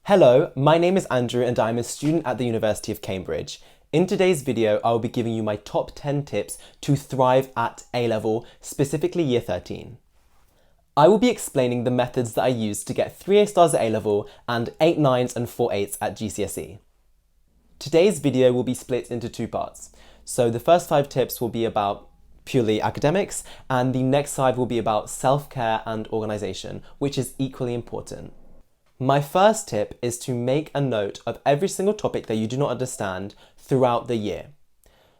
Hello, my name is Andrew and I'm a student at the University of Cambridge. In today's video, I will be giving you my top 10 tips to thrive at A-level, specifically Year 13. I will be explaining the methods that I used to get 3 A stars at A-level and 8 9s and 4 8s at GCSE. Today's video will be split into two parts. So the first 5 tips will be about purely academics, and the next 5 will be about self-care and organisation, which is equally important. My first tip is to make a note of every single topic that you do not understand throughout the year.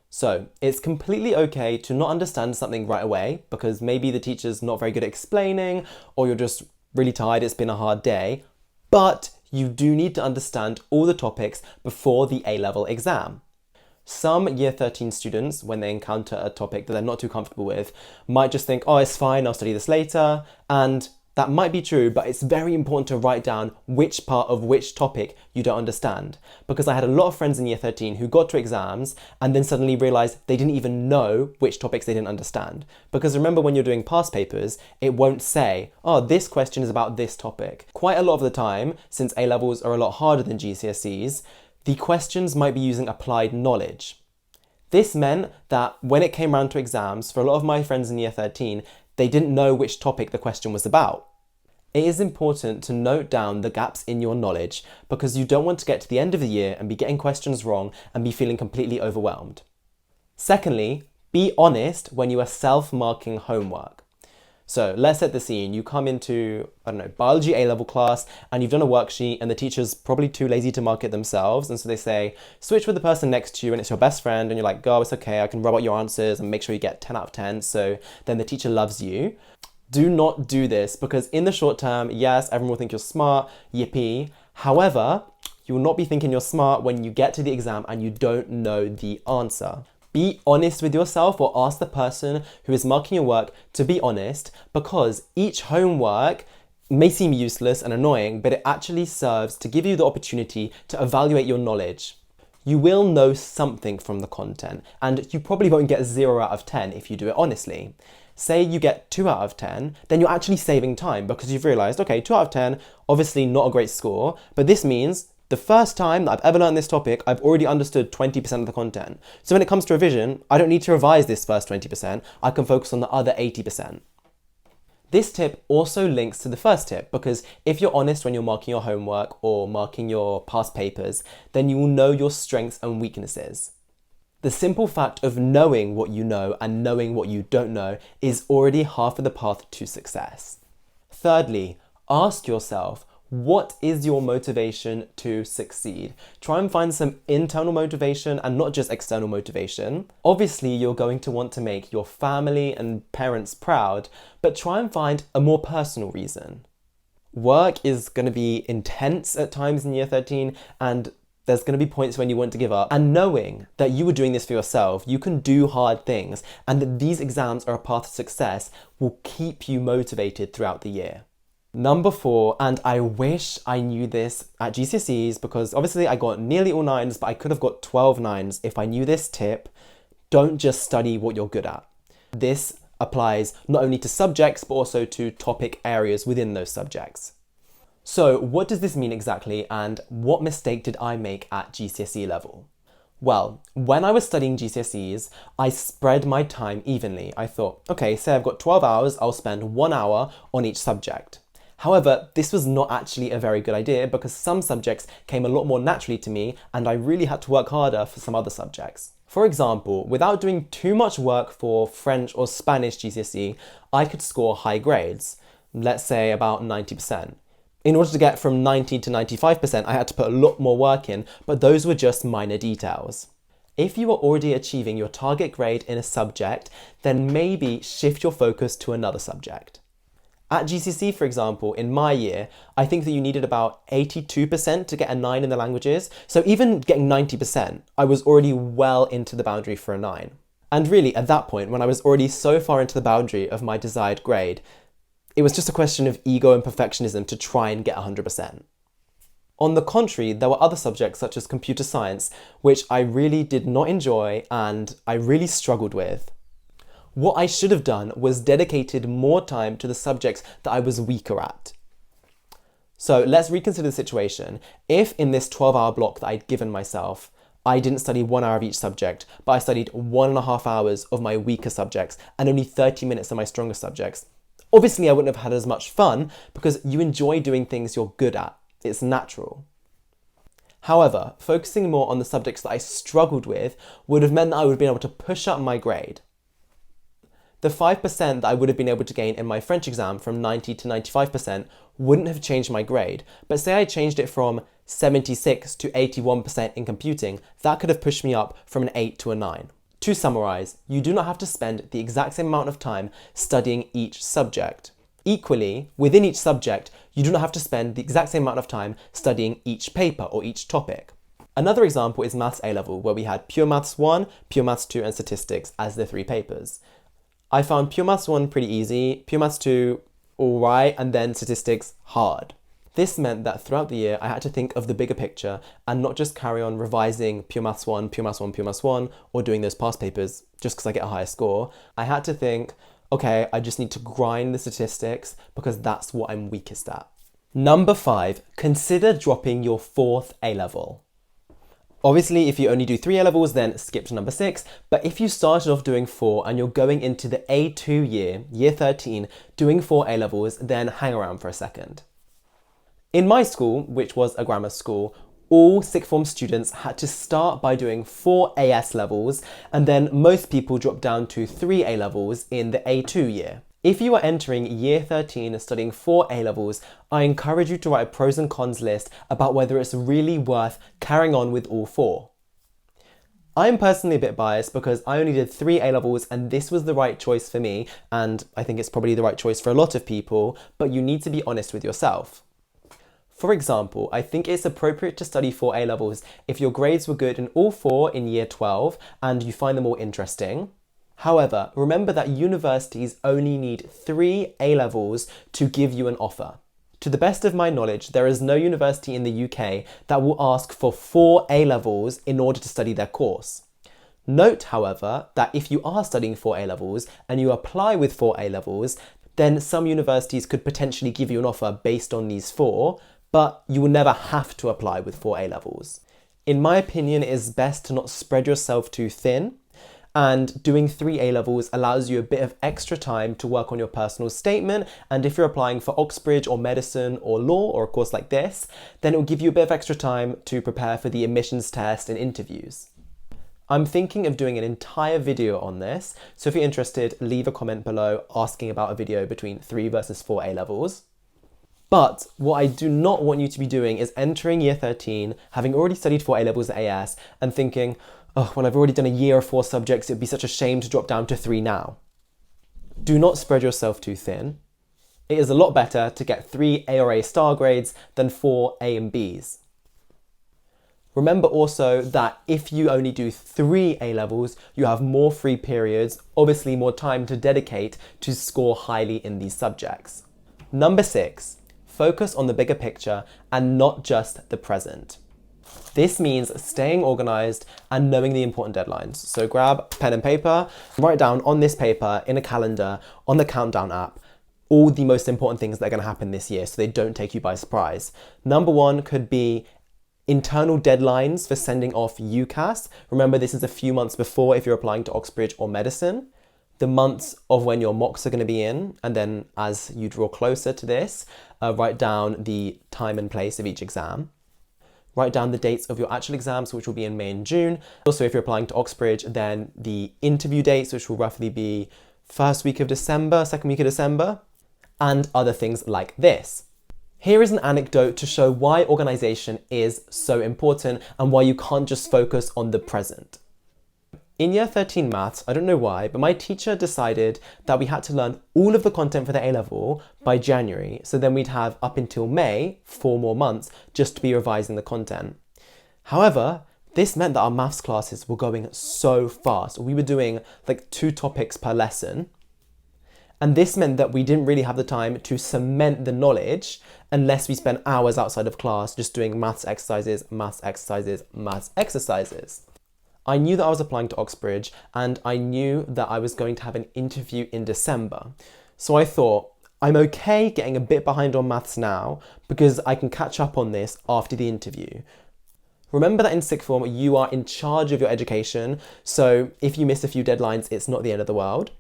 So it's completely okay to not understand something right away because maybe the teacher's not very good at explaining or you're just really tired, it's been a hard day, but you do need to understand all the topics before the A-level exam. Some Year 13 students, when they encounter a topic that they're not too comfortable with, might just think, oh, it's fine, I'll study this later, and that might be true, but it's very important to write down which part of which topic you don't understand. Because I had a lot of friends in Year 13 who got to exams and then suddenly realised they didn't even know which topics they didn't understand. Because remember, when you're doing past papers, it won't say, oh, this question is about this topic. Quite a lot of the time, since A-levels are a lot harder than GCSEs, the questions might be using applied knowledge. This meant that when it came around to exams, for a lot of my friends in Year 13, they didn't know which topic the question was about. It is important to note down the gaps in your knowledge because you don't want to get to the end of the year and be getting questions wrong and be feeling completely overwhelmed. Secondly, be honest when you are self-marking homework. So let's set the scene. You come into, biology A-level class and you've done a worksheet and the teacher's probably too lazy to mark it themselves. And so they say, switch with the person next to you and it's your best friend. And you're like, go, it's okay. I can rub out your answers and make sure you get 10 out of 10. So then the teacher loves you. Do not do this because in the short term, yes, everyone will think you're smart, yippee. However, you will not be thinking you're smart when you get to the exam and you don't know the answer. Be honest with yourself or ask the person who is marking your work to be honest because each homework may seem useless and annoying, but it actually serves to give you the opportunity to evaluate your knowledge. You will know something from the content and you probably won't get 0 out of 10 if you do it honestly. Say you get 2 out of 10, then you're actually saving time because you've realised, okay, 2 out of 10, obviously not a great score, but this means the first time that I've ever learned this topic, I've already understood 20% of the content. So when it comes to revision, I don't need to revise this first 20%, I can focus on the other 80%. This tip also links to the first tip because if you're honest when you're marking your homework or marking your past papers, then you will know your strengths and weaknesses. The simple fact of knowing what you know and knowing what you don't know is already half of the path to success. Thirdly, ask yourself, what is your motivation to succeed? Try and find some internal motivation and not just external motivation. Obviously, you're going to want to make your family and parents proud, but try and find a more personal reason. Work is going to be intense at times in Year 13 and there's going to be points when you want to give up. And knowing that you were doing this for yourself, you can do hard things and that these exams are a path to success will keep you motivated throughout the year. Number 4, and I wish I knew this at GCSEs because obviously I got nearly all 9s, but I could have got 12 9s if I knew this tip. Don't just study what you're good at. This applies not only to subjects, but also to topic areas within those subjects. So what does this mean exactly and what mistake did I make at GCSE level? Well, when I was studying GCSEs, I spread my time evenly. I thought, okay, say I've got 12 hours, I'll spend 1 hour on each subject. However, this was not actually a very good idea because some subjects came a lot more naturally to me and I really had to work harder for some other subjects. For example, without doing too much work for French or Spanish GCSE, I could score high grades, let's say about 90%. In order to get from 90 to 95%, I had to put a lot more work in, but those were just minor details. If you are already achieving your target grade in a subject, then maybe shift your focus to another subject. At GCSE, for example, in my year, I think that you needed about 82% to get a 9 in the languages. So even getting 90%, I was already well into the boundary for a 9. And really, at that point, when I was already so far into the boundary of my desired grade, it was just a question of ego and perfectionism to try and get 100%. On the contrary, there were other subjects such as computer science, which I really did not enjoy and I really struggled with. What I should have done was dedicated more time to the subjects that I was weaker at. So let's reconsider the situation. If in this 12-hour block that I'd given myself, I didn't study 1 hour of each subject, but I studied 1.5 hours of my weaker subjects and only 30 minutes of my stronger subjects. Obviously, I wouldn't have had as much fun because you enjoy doing things you're good at. It's natural. However, focusing more on the subjects that I struggled with would have meant that I would have been able to push up my grade. The 5% that I would have been able to gain in my French exam from 90 to 95% wouldn't have changed my grade, but say I changed it from 76 to 81% in computing, that could have pushed me up from an 8 to a 9. To summarise, you do not have to spend the exact same amount of time studying each subject. Equally, within each subject, you do not have to spend the exact same amount of time studying each paper or each topic. Another example is Maths A-Level, where we had Pure Maths 1, Pure Maths 2 and Statistics as the 3 papers. I found Pure Maths 1 pretty easy, Pure Maths 2 alright, and then Statistics hard. This meant that throughout the year I had to think of the bigger picture and not just carry on revising Pure Maths 1, Pure Maths 1, Pure Maths 1, or doing those past papers just because I get a higher score. I had to think, okay, I just need to grind the statistics because that's what I'm weakest at. Number 5, consider dropping your 4th A-level. Obviously, if you only do 3 A-levels, then skip to number 6. But if you started off doing 4 and you're going into the A2 year, year 13, doing 4 A-levels, then hang around for a second. In my school, which was a grammar school, all sixth form students had to start by doing 4 AS levels, and then most people dropped down to 3 A levels in the A2 year. If you are entering year 13 studying 4 A levels, I encourage you to write a pros and cons list about whether it's really worth carrying on with all 4. I'm personally a bit biased because I only did 3 A levels and this was the right choice for me, and I think it's probably the right choice for a lot of people, but you need to be honest with yourself. For example, I think it's appropriate to study 4 A levels if your grades were good in all 4 in year 12 and you find them all interesting. However, remember that universities only need 3 A levels to give you an offer. To the best of my knowledge, there is no university in the UK that will ask for 4 A levels in order to study their course. Note, however, that if you are studying 4 A levels and you apply with 4 A levels, then some universities could potentially give you an offer based on these 4, but you will never have to apply with 4 A levels. In my opinion, it is best to not spread yourself too thin, and doing 3 A levels allows you a bit of extra time to work on your personal statement, and if you're applying for Oxbridge or medicine or law or a course like this, then it will give you a bit of extra time to prepare for the admissions test and interviews. I'm thinking of doing an entire video on this, so if you're interested, leave a comment below asking about a video between 3 versus 4 A levels. But what I do not want you to be doing is entering year 13, having already studied 4 A levels at AS, and thinking, oh, well, I've already done a year of 4 subjects, it'd be such a shame to drop down to 3 now. Do not spread yourself too thin. It is a lot better to get 3 A or A star grades than 4 A and Bs. Remember also that if you only do 3 A levels, you have more free periods, obviously more time to dedicate to score highly in these subjects. Number 6. Focus on the bigger picture and not just the present. This means staying organized and knowing the important deadlines. So grab pen and paper, write down on this paper, in a calendar, on the countdown app, all the most important things that are going to happen this year so they don't take you by surprise. Number 1 could be internal deadlines for sending off UCAS. Remember, this is a few months before if you're applying to Oxbridge or medicine. The months of when your mocks are going to be in, and then as you draw closer to this, write down the time and place of each exam. Write down the dates of your actual exams, which will be in May and June. Also, if you're applying to Oxbridge, then the interview dates, which will roughly be first week of December, second week of December, and other things like this. Here is an anecdote to show why organisation is so important and why you can't just focus on the present. In year 13 maths, I don't know why, but my teacher decided that we had to learn all of the content for the A-level by January. So then we'd have up until May, 4 more months, just to be revising the content. However, this meant that our maths classes were going so fast. We were doing like 2 topics per lesson. And this meant that we didn't really have the time to cement the knowledge unless we spent hours outside of class just doing maths exercises, maths exercises, maths exercises. I knew that I was applying to Oxbridge and I knew that I was going to have an interview in December. So I thought, I'm okay getting a bit behind on maths now because I can catch up on this after the interview. Remember that in sixth form, you are in charge of your education, so if you miss a few deadlines, it's not the end of the world.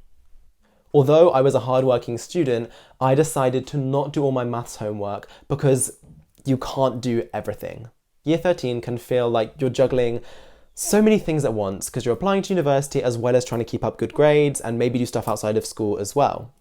Although I was a hardworking student, I decided to not do all my maths homework because you can't do everything. Year 13 can feel like you're juggling so many things at once because you're applying to university as well as trying to keep up good grades and maybe do stuff outside of school as well.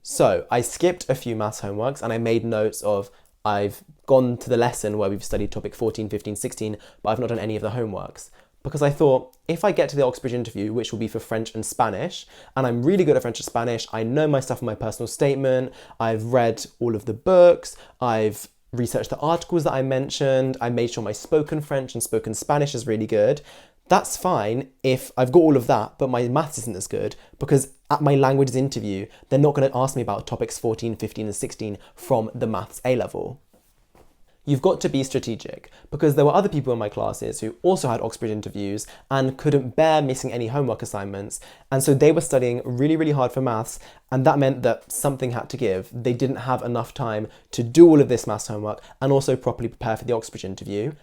So I skipped a few maths homeworks and I made notes of I've gone to the lesson where we've studied topic 14, 15, 16, but I've not done any of the homeworks. Because I thought, if I get to the Oxbridge interview, which will be for French and Spanish, and I'm really good at French and Spanish, I know my stuff in my personal statement, I've read all of the books, I've researched the articles that I mentioned, I made sure my spoken French and spoken Spanish is really good. That's fine if I've got all of that, but my maths isn't as good, because at my languages interview, they're not going to ask me about topics 14, 15, and 16 from the maths A-level. You've got to be strategic, because there were other people in my classes who also had Oxbridge interviews and couldn't bear missing any homework assignments, and so they were studying really, really hard for maths, and that meant that something had to give. They didn't have enough time to do all of this maths homework and also properly prepare for the Oxbridge interview.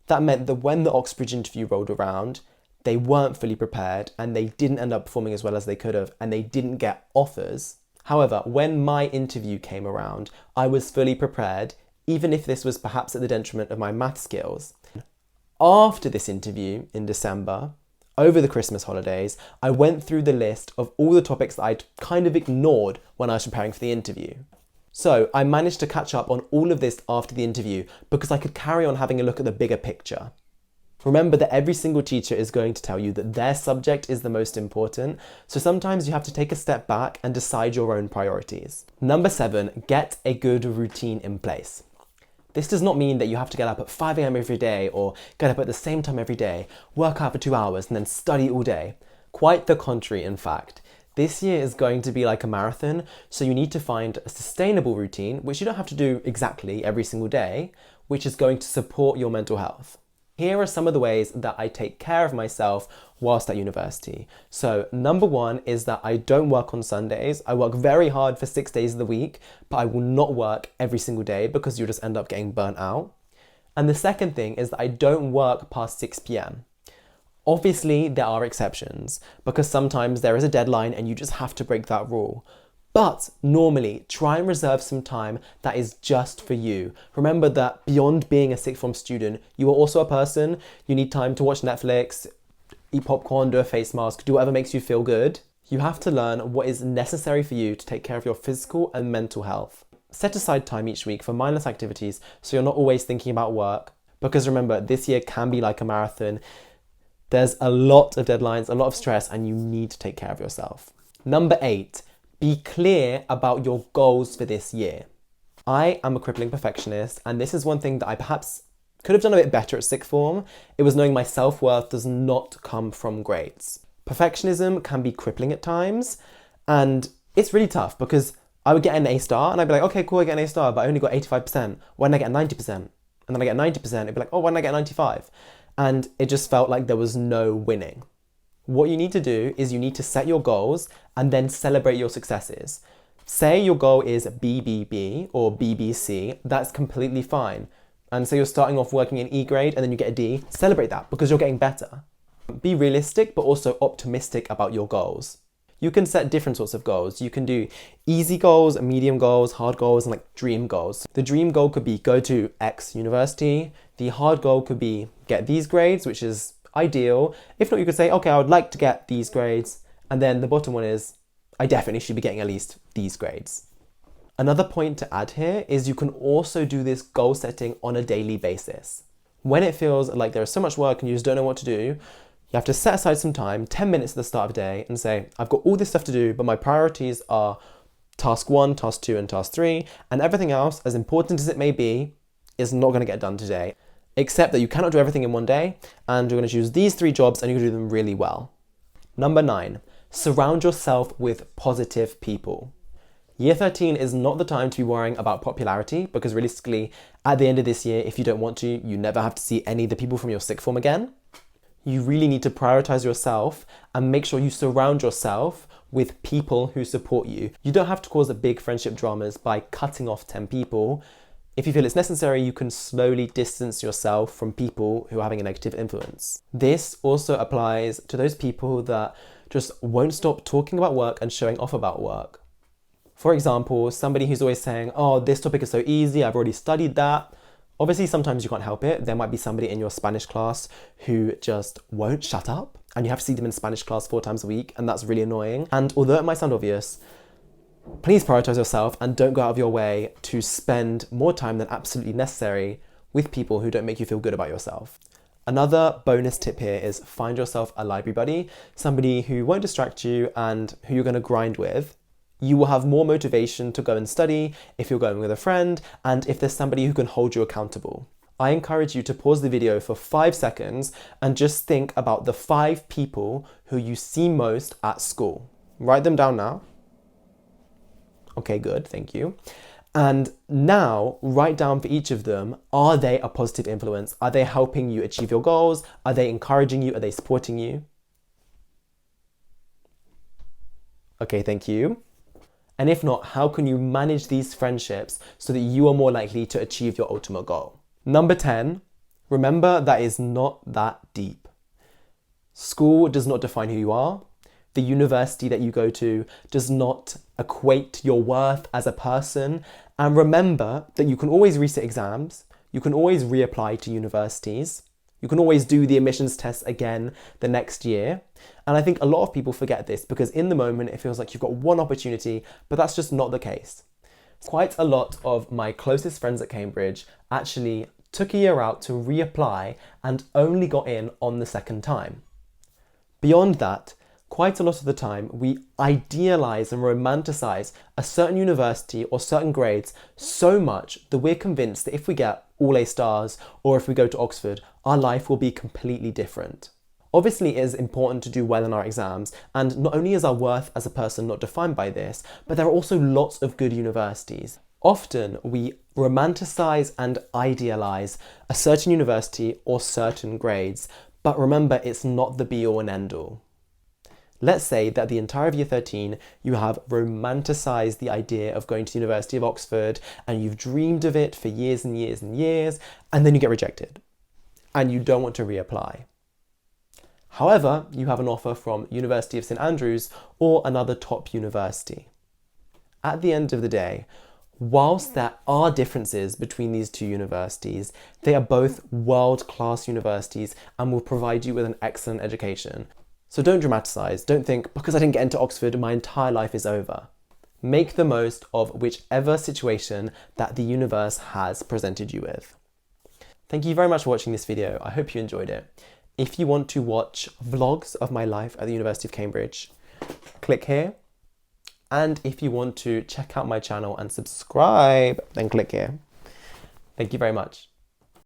That meant that when the Oxbridge interview rolled around, they weren't fully prepared and they didn't end up performing as well as they could have, and they didn't get offers. However, when my interview came around, I was fully prepared, even if this was perhaps at the detriment of my math skills. After this interview in December, over the Christmas holidays, I went through the list of all the topics that I'd kind of ignored when I was preparing for the interview. So I managed to catch up on all of this after the interview because I could carry on having a look at the bigger picture. Remember that every single teacher is going to tell you that their subject is the most important, so sometimes you have to take a step back and decide your own priorities. Number 7, get a good routine in place. This does not mean that you have to get up at 5 a.m. every day or get up at the same time every day, work out for 2 hours and then study all day. Quite the contrary, in fact. This year is going to be like a marathon, so you need to find a sustainable routine, which you don't have to do exactly every single day, which is going to support your mental health. Here are some of the ways that I take care of myself whilst at university. So number 1 is that I don't work on Sundays. I work very hard for 6 days of the week, but I will not work every single day because you'll just end up getting burnt out. And the second thing is that I don't work past 6 p.m. Obviously, there are exceptions because sometimes there is a deadline and you just have to break that rule. But normally, try and reserve some time that is just for you. Remember that beyond being a sixth form student, you are also a person. You need time to watch Netflix, eat popcorn, do a face mask, do whatever makes you feel good. You have to learn what is necessary for you to take care of your physical and mental health. Set aside time each week for mindless activities so you're not always thinking about work. Because remember, this year can be like a marathon. There's a lot of deadlines, a lot of stress, and you need to take care of yourself. Number 8. Be clear about your goals for this year. I am a crippling perfectionist, and this is one thing that I perhaps could have done a bit better at sixth form. It was knowing my self-worth does not come from grades. Perfectionism can be crippling at times, and it's really tough because I would get an A star and I'd be like, okay, cool, I get an A star, but I only got 85%. Why didn't I get 90%? And then I get 90%, it'd be like, oh, why didn't I get 95? And it just felt like there was no winning. What you need to do is you need to set your goals and then celebrate your successes. Say your goal is BBB or BBC, that's completely fine. And so you're starting off working in E grade and then you get a D, celebrate that because you're getting better. Be realistic but also optimistic about your goals. You can set different sorts of goals. You can do easy goals, medium goals, hard goals, and like dream goals. The dream goal could be go to X university. The hard goal could be get these grades, which is ideal. If not, you could say, okay, I would like to get these grades. And then the bottom one is, I definitely should be getting at least these grades. Another point to add here is you can also do this goal setting on a daily basis. When it feels like there is so much work and you just don't know what to do, you have to set aside some time, 10 minutes at the start of the day and say, I've got all this stuff to do, but my priorities are task 1, task 2, and task 3, and everything else, as important as it may be, is not going to get done today. Except that you cannot do everything in one day, and you're going to choose these 3 jobs and you're going to do them really well. Number 9, surround yourself with positive people. Year 13 is not the time to be worrying about popularity because realistically, at the end of this year, if you don't want to, you never have to see any of the people from your sixth form again. You really need to prioritize yourself and make sure you surround yourself with people who support you. You don't have to cause a big friendship dramas by cutting off 10 people. If you feel it's necessary, you can slowly distance yourself from people who are having a negative influence. This also applies to those people that just won't stop talking about work and showing off about work. For example, somebody who's always saying, oh, this topic is so easy, I've already studied that. Obviously, sometimes you can't help it. There might be somebody in your Spanish class who just won't shut up, and you have to see them in Spanish class 4 times a week, and that's really annoying. And although it might sound obvious, please prioritize yourself and don't go out of your way to spend more time than absolutely necessary with people who don't make you feel good about yourself. Another bonus tip here is find yourself a library buddy, somebody who won't distract you and who you're going to grind with. You will have more motivation to go and study if you're going with a friend and if there's somebody who can hold you accountable. I encourage you to pause the video for 5 seconds and just think about the 5 people who you see most at school. Write them down now. Okay, good, thank you. And now write down for each of them, are they a positive influence? Are they helping you achieve your goals? Are they encouraging you? Are they supporting you? Okay, thank you. And if not, how can you manage these friendships so that you are more likely to achieve your ultimate goal? Number 10, remember that is not that deep. School does not define who you are. The university that you go to does not equate your worth as a person. And remember that you can always resit exams. You can always reapply to universities. You can always do the admissions test again the next year. And I think a lot of people forget this because in the moment it feels like you've got one opportunity, but that's just not the case. Quite a lot of my closest friends at Cambridge actually took a year out to reapply and only got in on the second time. Beyond that, quite a lot of the time we idealize and romanticize a certain university or certain grades so much that we're convinced that if we get all A stars or if we go to Oxford, our life will be completely different. Obviously, it is important to do well in our exams, and not only is our worth as a person not defined by this, but there are also lots of good universities. Often we romanticize and idealize a certain university or certain grades, but remember, it's not the be all and end all. Let's say that the entire of year 13, you have romanticized the idea of going to the University of Oxford and you've dreamed of it for years and years and years, and then you get rejected and you don't want to reapply. However, you have an offer from University of St Andrews or another top university. At the end of the day, whilst there are differences between these two universities, they are both world-class universities and will provide you with an excellent education. So don't dramatize, don't think, because I didn't get into Oxford, my entire life is over. Make the most of whichever situation that the universe has presented you with. Thank you very much for watching this video. I hope you enjoyed it. If you want to watch vlogs of my life at the University of Cambridge, click here. And if you want to check out my channel and subscribe, then click here. Thank you very much.